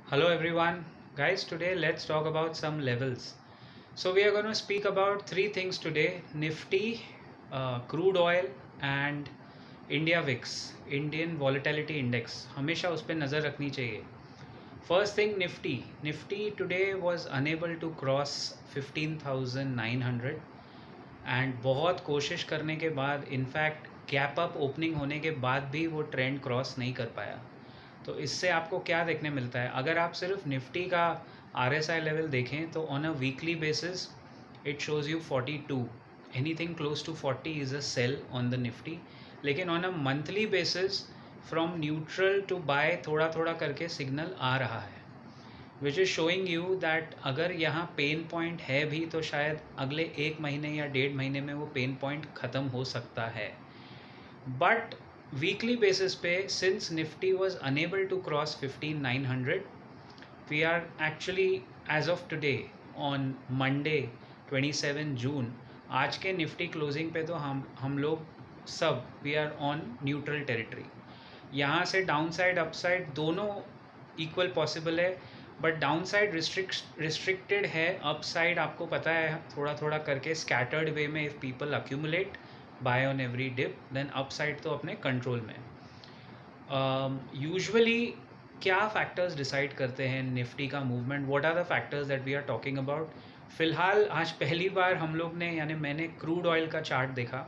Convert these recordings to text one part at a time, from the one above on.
Hello everyone. Guys, today let's talk about some levels. So we are going to speak about three things today: Nifty, crude oil and India VIX, Indian Volatility Index. हमेशा उस पर नज़र रखनी चाहिए. First thing, Nifty. Nifty today was unable to cross 15,900 and बहुत कोशिश करने के बाद, इनफैक्ट गैप अप ओपनिंग होने के बाद भी वो ट्रेंड क्रॉस नहीं कर पाया. तो इससे आपको क्या देखने मिलता है? अगर आप सिर्फ निफ्टी का RSI लेवल देखें तो on a weekly basis it shows you 42. Anything close to 40 is a sell on the Nifty. लेकिन on a monthly basis from neutral to buy थोड़ा थोड़ा करके सिग्नल आ रहा है, which is showing you that अगर यहाँ पेन पॉइंट है भी तो शायद अगले एक महीने या 1.5 महीने में वो पेन पॉइंट ख़त्म हो सकता है. बट वीकली बेसिस पे, since Nifty was unable to cross 15,900, we are actually as of today on Monday 27 June, आज के निफ्टी क्लोजिंग पे तो हम लोग सब we are on neutral territory. यहाँ से डाउन साइड अप साइड दोनों इक्वल पॉसिबल है, बट डाउन साइड रिस्ट्रिक्टेड है. अप साइड आपको पता है थोड़ा थोड़ा करके स्कैटर्ड वे में, if people accumulate buy on every dip, then upside तो अपने कंट्रोल में. यूजुअली क्या फैक्टर्स डिसाइड करते हैं निफ्टी का movement? What are the factors that we are talking about? फ़िलहाल आज पहली बार हम लोग ने, यानी मैंने क्रूड ऑयल का चार्ट देखा.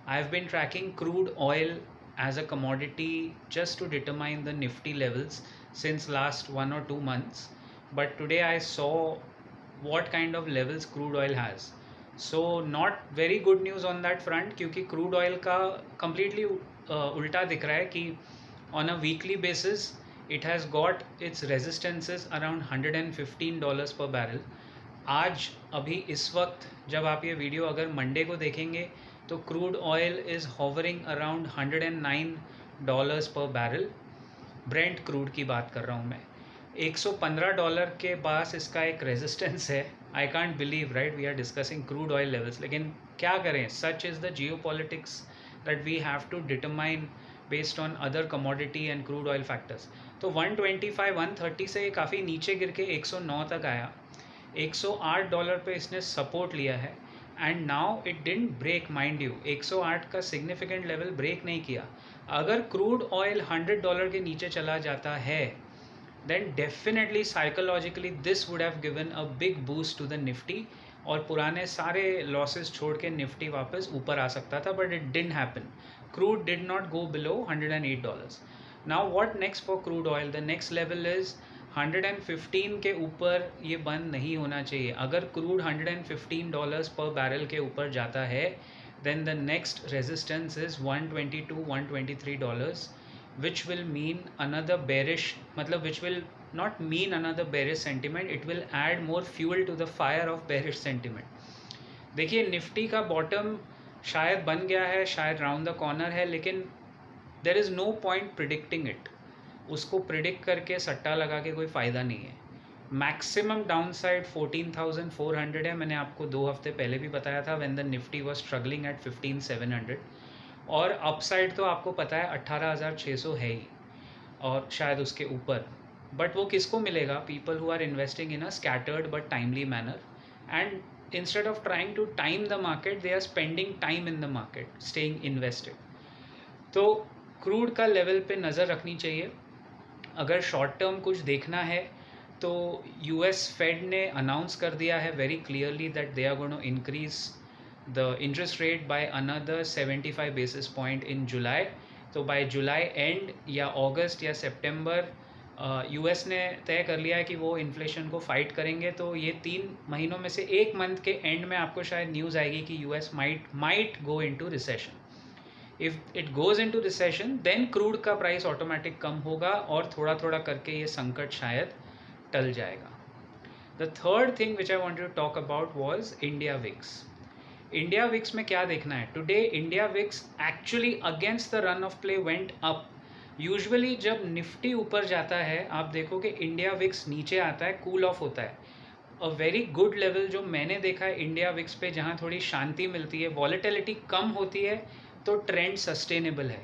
I have been tracking crude oil as a commodity just to determine the nifty levels since last 1 or 2 months, but today I saw what kind of levels crude oil has. So not very good news on that front, क्योंकि crude oil का completely उल्टा दिख रहा है कि on a weekly basis it has got its resistances around $115 per barrel. आज अभी इस वक्त जब आप ये वीडियो अगर मंडे को देखेंगे तो crude oil is hovering around $109 पर बैरल. ब्रेंट क्रूड की बात कर रहा हूँ मैं. $115 के पास इसका एक रेजिस्टेंस है. I can't believe, right, we are discussing crude oil levels, लेकिन क्या करें, such is the geopolitics that we have to determine based on other commodity and crude oil factors. तो 125 130 से काफ़ी नीचे गिर के 109 तक आया. $108 पे इसने सपोर्ट लिया है and now it didn't break. Mind you, 108 का सिग्निफिकेंट लेवल ब्रेक नहीं किया. अगर क्रूड ऑयल $100 के नीचे चला जाता है then definitely psychologically this would have given a big boost to the Nifty और पुराने सारे लॉसेस छोड़ के निफ्टी वापस ऊपर आ सकता था, but it didn't happen. Crude did not go below $108. Now what next for crude oil? The next level is 115 के ऊपर. ये बंद नहीं होना चाहिए. अगर क्रूड $115 पर बैरल के ऊपर जाता है then the next resistance is $122 $123, which will mean another bearish, मतलब which will not mean another bearish sentiment, it will add more fuel to the fire of bearish sentiment. देखिए, निफ्टी का bottom शायद बन गया है, शायद राउंड द कॉर्नर है, लेकिन there is no point predicting it. उसको प्रिडिक्ट करके सट्टा लगा के कोई फ़ायदा नहीं है. मैक्सिमम डाउन साइड 14,400 है. मैंने आपको 2 हफ्ते पहले भी बताया था when the Nifty was struggling eight 15,700. और अपसाइड तो आपको पता है 18,600 है ही, और शायद उसके ऊपर. बट वो किसको मिलेगा? People who are investing in a scattered but timely manner, and instead of trying to time the market they are spending time in the market, staying invested. तो क्रूड का लेवल पे नज़र रखनी चाहिए. अगर शॉर्ट टर्म कुछ देखना है तो US फेड ने अनाउंस कर दिया है very clearly that they are going to increase the interest rate by another 75 basis point in July. तो बाय जुलाई एंड या अगस्त या सितंबर US ने तय कर लिया है कि वो इन्फ्लेशन को फाइट करेंगे. तो ये 3 महीनों में से एक मंथ के एंड में आपको शायद न्यूज़ आएगी कि US might go into recession. If it goes into recession then crude का प्राइस ऑटोमेटिक कम होगा और थोड़ा थोड़ा करके ये संकट शायद टल जाएगा. The third thing which I want to talk about was India VIX. India VIX में क्या देखना है today? India VIX actually against the run of play went up. Usually जब निफ्टी ऊपर जाता है आप देखो कि इंडिया विक्स नीचे आता है, कूल ऑफ होता है. अ वेरी गुड लेवल जो मैंने देखा है इंडिया विक्स पे, जहाँ थोड़ी शांति मिलती है, वॉलेटिलिटी कम होती है, तो ट्रेंड सस्टेनेबल है.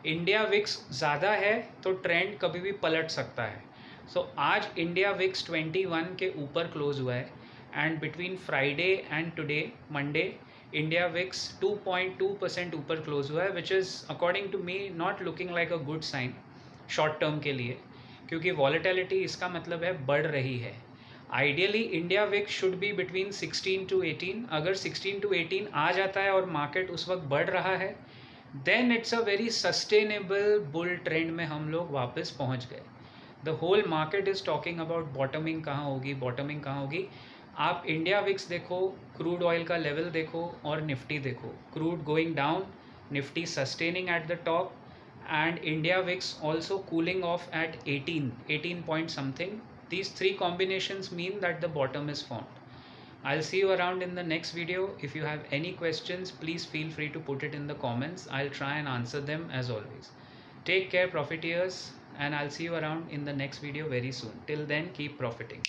इंडिया विक्स ज़्यादा है तो ट्रेंड कभी भी पलट सकता है. सो आज इंडिया विक्स 21 के ऊपर क्लोज हुआ है and between Friday and today Monday India VIX 2.2% ऊपर क्लोज हुआ है, which is according to me not looking like a good sign short term के लिए, क्योंकि वॉलेटिलिटी इसका मतलब है बढ़ रही है. Ideally India VIX should be between 16 to 18. अगर 16 to 18 आ जाता है और मार्केट उस वक्त बढ़ रहा है, then it's a very sustainable bull trend में हम लोग वापस पहुंच गए. The whole market is talking about bottoming कहाँ होगी, बॉटमिंग कहाँ होगी. आप इंडिया विक्स देखो, क्रूड ऑयल का लेवल देखो और निफ्टी देखो. Crude going down, Nifty sustaining at the top, and India VIX also cooling off at 18 point something. These three combinations mean that the bottom is formed. I'll see you around in the next video. If you have any questions, please feel free to put it in the comments. I'll try and answer them as always. Take care, profiteers, and I'll see you around in the next video very soon. Till then, keep profiting.